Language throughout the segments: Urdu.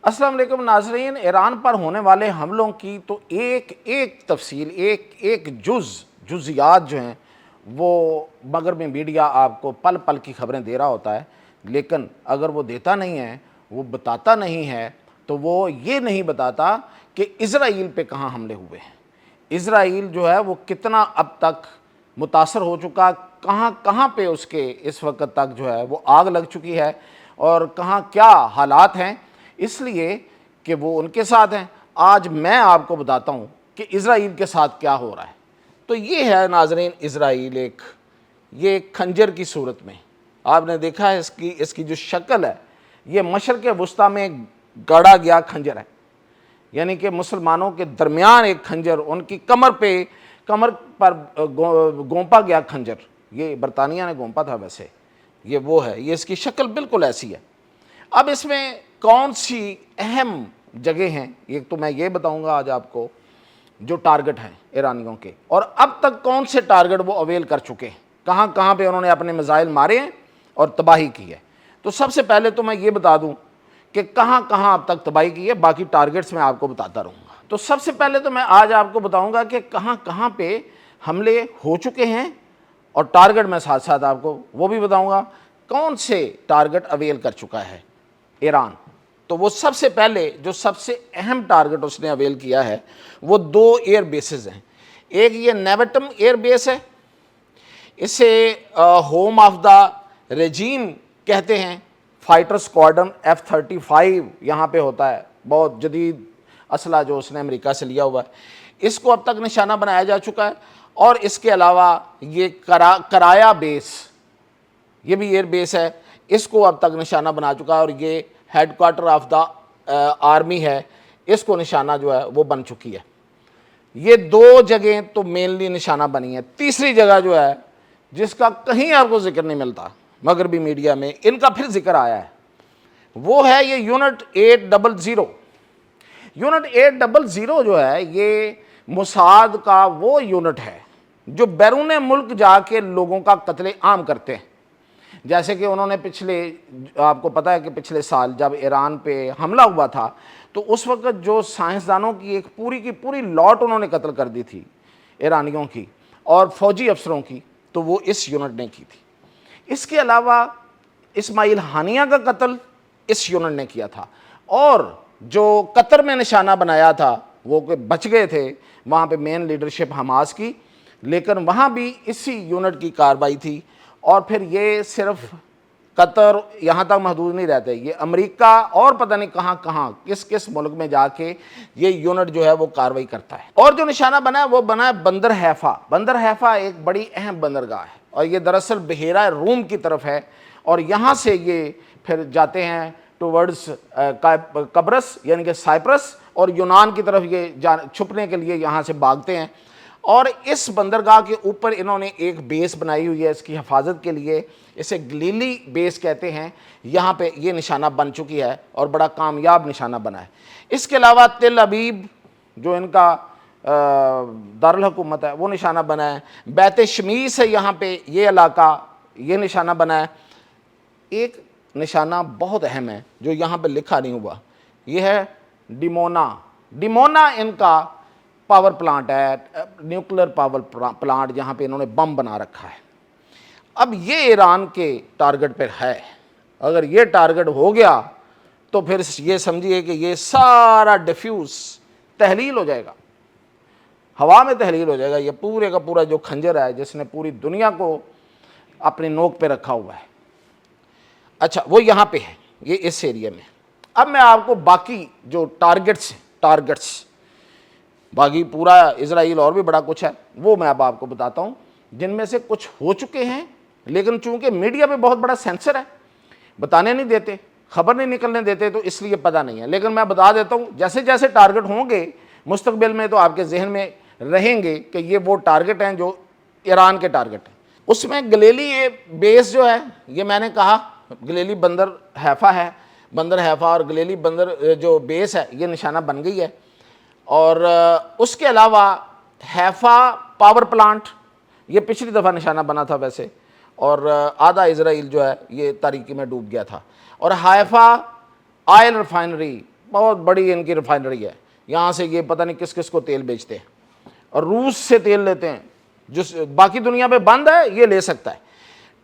السلام علیکم ناظرین، ایران پر ہونے والے حملوں کی تو ایک ایک تفصیل، ایک جزیات جو ہیں وہ مغربی میڈیا آپ کو پل پل کی خبریں دے رہا ہوتا ہے، لیکن اگر وہ دیتا نہیں ہے، وہ بتاتا نہیں ہے، تو وہ یہ نہیں بتاتا کہ اسرائیل پہ کہاں حملے ہوئے ہیں، اسرائیل جو ہے وہ کتنا اب تک متاثر ہو چکا، کہاں کہاں پہ اس کے اس وقت تک جو ہے وہ آگ لگ چکی ہے اور کہاں کیا حالات ہیں، اس لیے کہ وہ ان کے ساتھ ہیں۔ آج میں آپ کو بتاتا ہوں کہ اسرائیل کے ساتھ کیا ہو رہا ہے۔ تو یہ ہے ناظرین اسرائیل، یہ خنجر کی صورت میں آپ نے دیکھا ہے، اس کی جو شکل ہے یہ مشرق وسطیٰ میں گاڑا گیا کھنجر ہے، یعنی کہ مسلمانوں کے درمیان ایک کھنجر، ان کی کمر پر گونپا گیا کھنجر، یہ برطانیہ نے گونپا تھا، ویسے یہ وہ ہے، یہ اس کی شکل بالکل ایسی ہے۔ اب اس میں کون سی اہم جگہ ہیں، ایک تو میں یہ بتاؤں گا آج آپ کو جو ٹارگٹ ہیں ایرانیوں کے، اور اب تک کون سے ٹارگٹ وہ اویل کر چکے ہیں، کہاں کہاں پہ انہوں نے اپنے میزائل مارے ہیں اور تباہی کی ہے۔ تو سب سے پہلے تو میں یہ بتا دوں کہ کہاں کہاں اب تک تباہی کی ہے، باقی ٹارگٹس میں آپ کو بتاتا رہوں گا۔ تو سب سے پہلے تو میں آج آپ کو بتاؤں گا کہ کہاں کہاں پہ حملے ہو چکے ہیں، اور ٹارگٹ میں ساتھ ساتھ آپ کو وہ بھی بتاؤں گا کون سے ٹارگٹ اویل کر چکا ہے ایران۔ تو وہ سب سے پہلے جو سب سے اہم ٹارگٹ اس نے اویل کیا ہے وہ دو ایئر بیسز ہیں۔ ایک یہ نیوٹم ایئر بیس ہے، اسے ہوم آف دا ریجیم کہتے ہیں، فائٹر سکواڈرن F-35 یہاں پہ ہوتا ہے، بہت جدید اسلحہ جو اس نے امریکہ سے لیا ہوا ہے، اس کو اب تک نشانہ بنایا جا چکا ہے۔ اور اس کے علاوہ یہ کرایا بیس، یہ بھی ایئر بیس ہے، اس کو اب تک نشانہ بنا چکا ہے، اور یہ head quarter of the army ہے، اس کو نشانہ جو ہے وہ بن چکی ہے۔ یہ دو جگہیں تو مینلی نشانہ بنی ہیں۔ تیسری جگہ جو ہے جس کا کہیں آپ کو ذکر نہیں ملتا مغربی میڈیا میں، ان کا پھر ذکر آیا ہے، وہ ہے یہ یونٹ 800۔ یونٹ 800 جو ہے یہ موساد کا وہ یونٹ ہے جو بیرون ملک جا کے لوگوں کا قتل عام کرتے ہیں۔ جیسے کہ انہوں نے آپ کو پتہ ہے کہ پچھلے سال جب ایران پہ حملہ ہوا تھا تو اس وقت جو سائنسدانوں کی ایک پوری کی پوری لاٹ انہوں نے قتل کر دی تھی ایرانیوں کی اور فوجی افسروں کی، تو وہ اس یونٹ نے کی تھی۔ اس کے علاوہ اسماعیل ہانیہ کا قتل اس یونٹ نے کیا تھا، اور جو قطر میں نشانہ بنایا تھا وہ کہ بچ گئے تھے وہاں پہ مین لیڈرشپ حماس کی، لیکن وہاں بھی اسی یونٹ کی کارروائی تھی۔ اور پھر یہ صرف قطر یہاں تک محدود نہیں رہتے، یہ امریکہ اور پتہ نہیں کہاں کہاں کس کس ملک میں جا کے یہ یونٹ جو ہے وہ کارروائی کرتا ہے۔ اور جو نشانہ بنا ہے وہ بنا ہے بندر حیفا۔ بندر حیفا ایک بڑی اہم بندرگاہ ہے، اور یہ دراصل بحیرہ روم کی طرف ہے، اور یہاں سے یہ پھر جاتے ہیں ٹوورڈز قبرص یعنی کہ سائپرس، اور یونان کی طرف یہ چھپنے کے لیے یہاں سے بھاگتے ہیں۔ اور اس بندرگاہ کے اوپر انہوں نے ایک بیس بنائی ہوئی ہے اس کی حفاظت کے لیے، اسے گلیلی بیس کہتے ہیں، یہاں پہ یہ نشانہ بن چکی ہے اور بڑا کامیاب نشانہ بنا ہے۔ اس کے علاوہ تل ابیب جو ان کا دارالحکومت ہے وہ نشانہ بنا ہے، بیت شمیس ہے یہاں پہ یہ علاقہ، یہ نشانہ بنا ہے۔ ایک نشانہ بہت اہم ہے جو یہاں پہ لکھا نہیں ہوا، یہ ہے ڈیمونا۔ ڈیمونا ان کا پاور پلانٹ ہے، نیوکلر پاور پلانٹ، جہاں پہ انہوں نے بم بنا رکھا ہے۔ اب یہ ایران کے ٹارگٹ پر ہے، اگر یہ ٹارگٹ ہو گیا تو پھر یہ سمجھیے کہ یہ سارا ڈیفیوز تحلیل ہو جائے گا، ہوا میں تحلیل ہو جائے گا۔ یہ پورے کا پورا جو کھنجر ہے جس نے پوری دنیا کو اپنی نوک پہ رکھا ہوا ہے، اچھا وہ یہاں پہ ہے، یہ اس ایریا میں۔ اب میں آپ کو باقی جو ٹارگٹس باقی پورا اسرائیل اور بھی بڑا کچھ ہے وہ میں اب آپ کو بتاتا ہوں، جن میں سے کچھ ہو چکے ہیں، لیکن چونکہ میڈیا پہ بہت بڑا سینسر ہے، بتانے نہیں دیتے، خبر نہیں نکلنے دیتے، تو اس لیے پتہ نہیں ہے، لیکن میں بتا دیتا ہوں جیسے جیسے ٹارگٹ ہوں گے مستقبل میں تو آپ کے ذہن میں رہیں گے کہ یہ وہ ٹارگٹ ہیں جو ایران کے ٹارگٹ ہیں۔ اس میں گلیلی بیس جو ہے، یہ میں نے کہا گلیلی بندر حیفا ہے، بندر حیفا اور گلیلی بندر جو بیس ہے یہ نشانہ بن گئی ہے۔ اور اس کے علاوہ حیفا پاور پلانٹ، یہ پچھلی دفعہ نشانہ بنا تھا ویسے، اور آدھا اسرائیل جو ہے یہ تاریکی میں ڈوب گیا تھا۔ اور حیفا آئل ریفائنری بہت بڑی ان کی ریفائنری ہے، یہاں سے یہ پتہ نہیں کس کس کو تیل بیچتے ہیں، اور روس سے تیل لیتے ہیں، جو باقی دنیا پہ بند ہے یہ لے سکتا ہے۔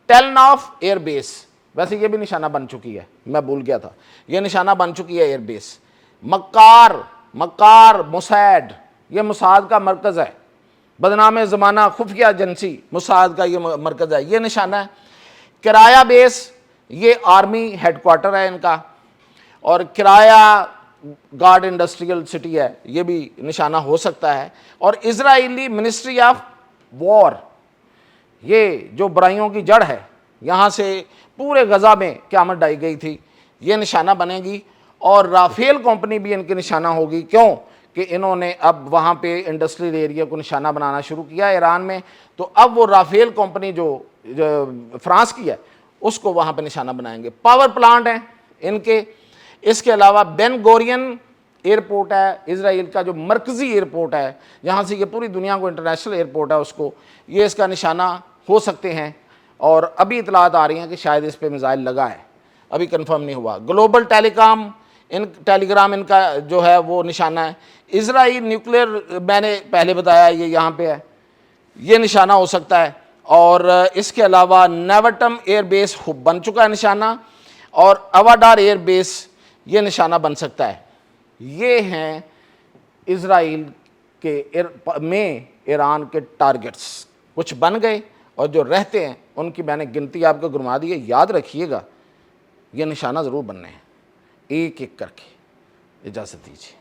ٹیلناف ایئر بیس، ویسے یہ بھی نشانہ بن چکی ہے، میں بھول گیا تھا، یہ نشانہ بن چکی ہے ایئر بیس۔ مکار موساد، یہ موساد کا مرکز ہے، بدنام زمانہ خفیہ ایجنسی موساد کا یہ مرکز ہے، یہ نشانہ ہے۔ کرایہ بیس، یہ آرمی ہیڈ کوارٹر ہے ان کا، اور کرایہ گارڈ انڈسٹریل سٹی ہے، یہ بھی نشانہ ہو سکتا ہے۔ اور اسرائیلی منسٹری آف وار، یہ جو برائیوں کی جڑ ہے، یہاں سے پورے غزہ میں قیامت ڈائی گئی تھی، یہ نشانہ بنے گی۔ اور رافیل کمپنی بھی ان کی نشانہ ہوگی، کیوں کہ انہوں نے اب وہاں پہ انڈسٹریل ایریا کو نشانہ بنانا شروع کیا ایران میں، تو اب وہ رافیل کمپنی جو فرانس کی ہے اس کو وہاں پہ نشانہ بنائیں گے۔ پاور پلانٹ ہیں ان کے، اس کے علاوہ بین گورین ایئرپورٹ ہے اسرائیل کا، جو مرکزی ایئرپورٹ ہے جہاں سے یہ پوری دنیا کو انٹرنیشنل ایئرپورٹ ہے، اس کو یہ اس کا نشانہ ہو سکتے ہیں۔ اور ابھی اطلاعات آ رہی ہیں کہ شاید اس پہ میزائل لگا ہے، ابھی کنفرم نہیں ہوا۔ گلوبل ٹیلی گرام ان کا جو ہے وہ نشانہ ہے۔ اسرائیل نیوکلیئر، میں نے پہلے بتایا یہ یہاں پہ ہے، یہ نشانہ ہو سکتا ہے۔ اور اس کے علاوہ نیوٹم ایئر بیس بن چکا ہے نشانہ، اور اوادار ایئر بیس یہ نشانہ بن سکتا ہے۔ یہ ہیں اسرائیل کے میں ایران کے ٹارگٹس، کچھ بن گئے اور جو رہتے ہیں ان کی میں نے گنتی آپ کو گنوا دی ہے، یاد رکھیے گا یہ نشانہ ضرور بننے ہیں، ایک ایک کر کے۔ اجازت دیجیے۔